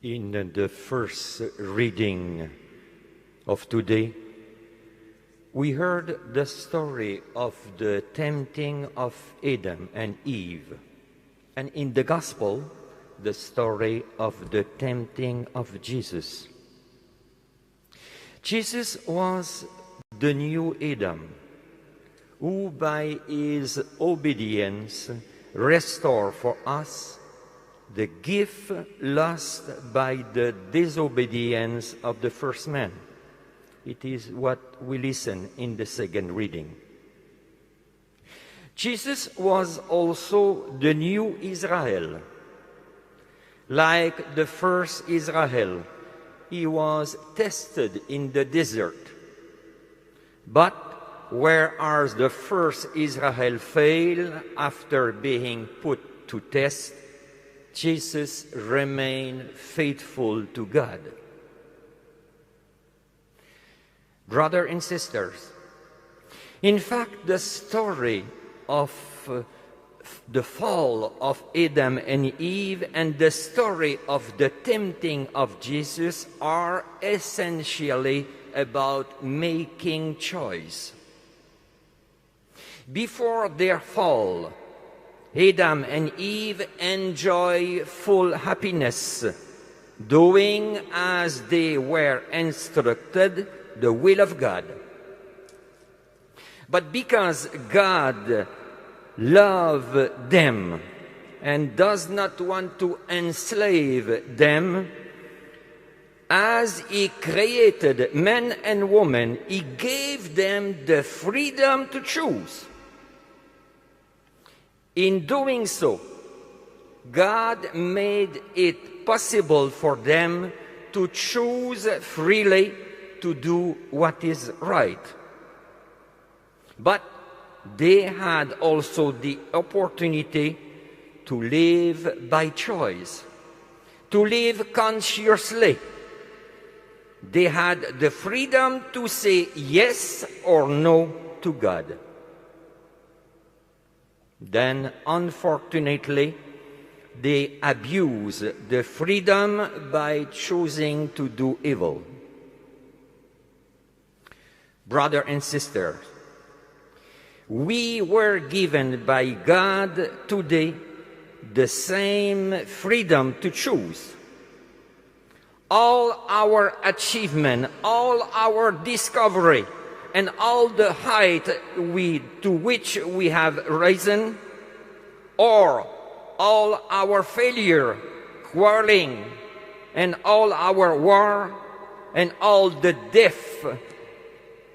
In the first reading of today, we heard the story of the tempting of Adam and Eve, and in the Gospel, the story of the tempting of Jesus. Jesus was the new Adam, who by his obedience restored for us the gift lost by the disobedience of the first man. It is what we listen in the second reading. Jesus was also the new Israel. Like the first Israel, he was tested in the desert. But whereas the first Israel failed after being put to test, Jesus remained faithful to God. Brothers and sisters, in fact, the story of the fall of Adam and Eve and the story of the tempting of Jesus are essentially about making choice. Before their fall, Adam and Eve enjoy full happiness, doing as they were instructed, the will of God. But because God loves them and does not want to enslave them, as He created man and woman, He gave them the freedom to choose. In doing so, God made it possible for them to choose freely to do what is right. But they had also the opportunity to live by choice, to live consciously. They had the freedom to say yes or no to God. Then, unfortunately, they abuse the freedom by choosing to do evil. Brother and sister, we were given by God today the same freedom to choose. All our achievement, all our discovery, and all the height to which we have risen, or all our failure, quarreling, and all our war, and all the death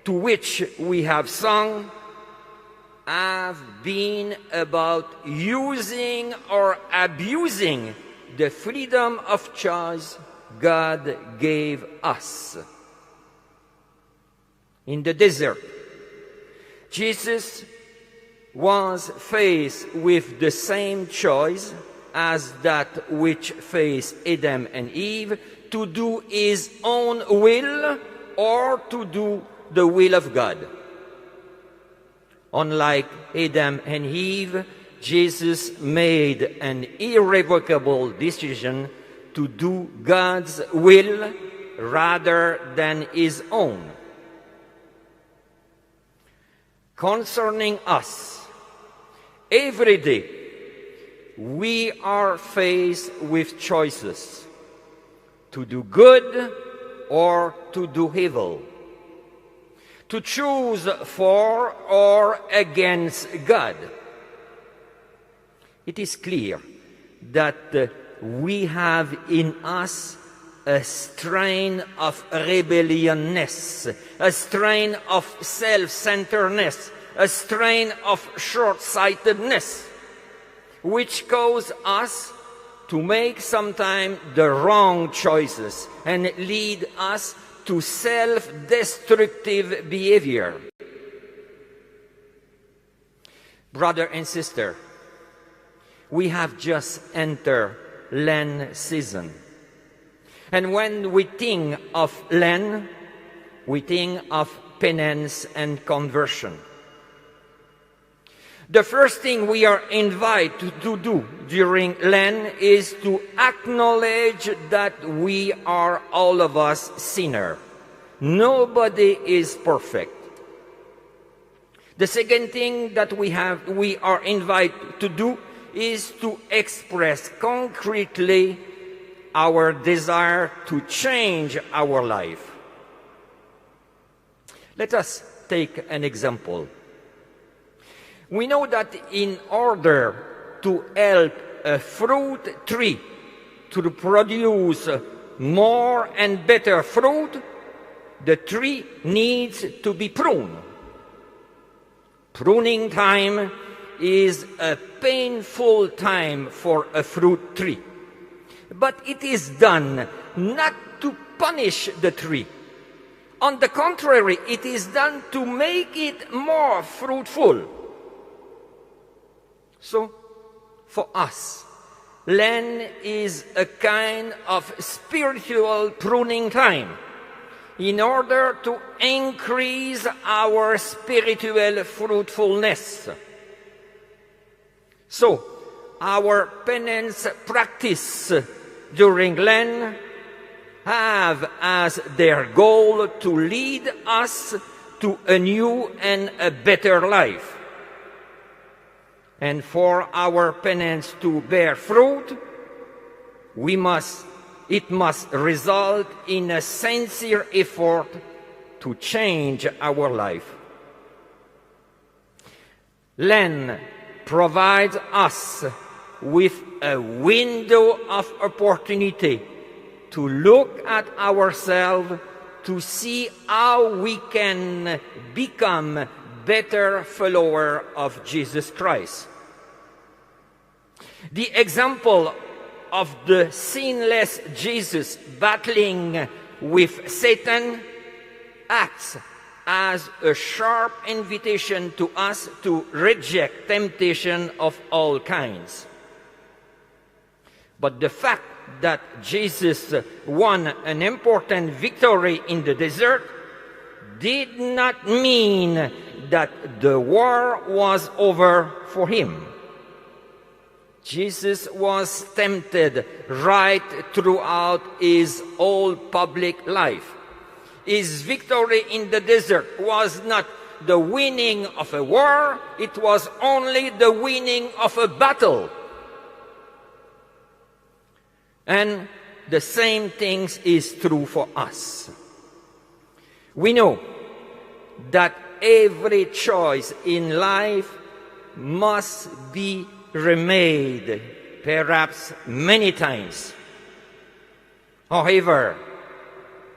to which we have sung, have been about using or abusing the freedom of choice God gave us. In the desert, Jesus was faced with the same choice as that which faced Adam and Eve, to do his own will or to do the will of God. Unlike Adam and Eve, Jesus made an irrevocable decision to do God's will rather than his own. Concerning us, every day we are faced with choices to do good or to do evil, to choose for or against God. It is clear that we have in us a strain of rebelliousness, a strain of self-centeredness, a strain of short-sightedness, which cause us to make sometimes the wrong choices and lead us to self-destructive behavior. Brother and sister, we have just entered Lent season. And when we think of Lent, we think of penance and conversion. The first thing we are invited to do during Lent is to acknowledge that we are all of us sinners. Nobody is perfect. The second thing that we are invited to do is to express concretely our desire to change our life. Let us take an example. We know that in order to help a fruit tree to produce more and better fruit, the tree needs to be pruned. Pruning time is a painful time for a fruit tree. But it is done not to punish the tree. On the contrary, it is done to make it more fruitful. So, for us, Lent is a kind of spiritual pruning time in order to increase our spiritual fruitfulness. So, our penance practice during Lent have as their goal to lead us to a new and a better life. And for our penance to bear fruit, it must result in a sincere effort to change our life. Lent provides us with a window of opportunity to look at ourselves, to see how we can become better follower of Jesus Christ. The example of the sinless Jesus battling with Satan acts as a sharp invitation to us to reject temptation of all kinds. But the fact that Jesus won an important victory in the desert did not mean that the war was over for him. Jesus was tempted right throughout his whole public life. His victory in the desert was not the winning of a war, it was only the winning of a battle. And the same thing is true for us. We know that every choice in life must be remade, perhaps many times. However,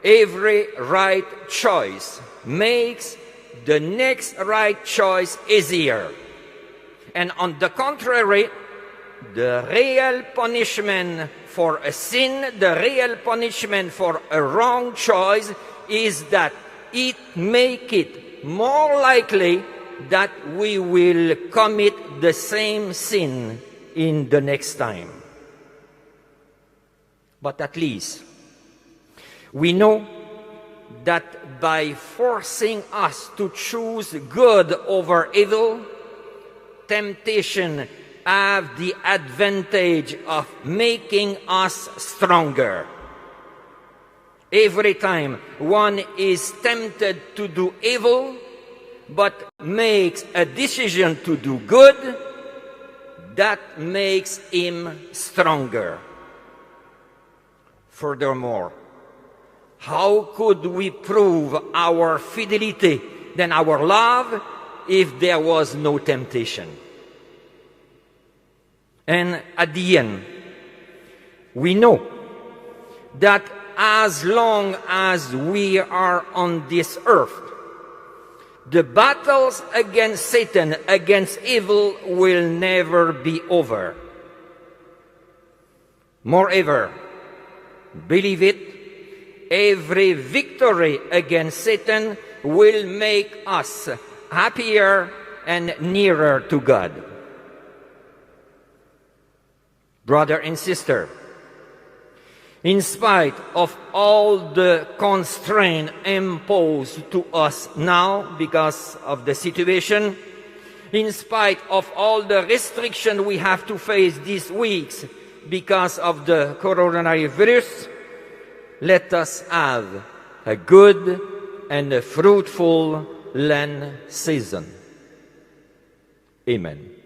every right choice makes the next right choice easier. And on the contrary, the real punishment for a sin, the real punishment for a wrong choice is that it makes it more likely that we will commit the same sin in the next time. But at least we know that by forcing us to choose good over evil, temptation have the advantage of making us stronger. Every time one is tempted to do evil, but makes a decision to do good, that makes him stronger. Furthermore, how could we prove our fidelity, then our love, if there was no temptation? And at the end, we know that as long as we are on this earth, the battles against Satan, against evil, will never be over. Moreover, believe it, every victory against Satan will make us happier and nearer to God. Brother and sister, in spite of all the constraint imposed to us now because of the situation, in spite of all the restriction we have to face these weeks because of the coronavirus, let us have a good and a fruitful Lent season. Amen.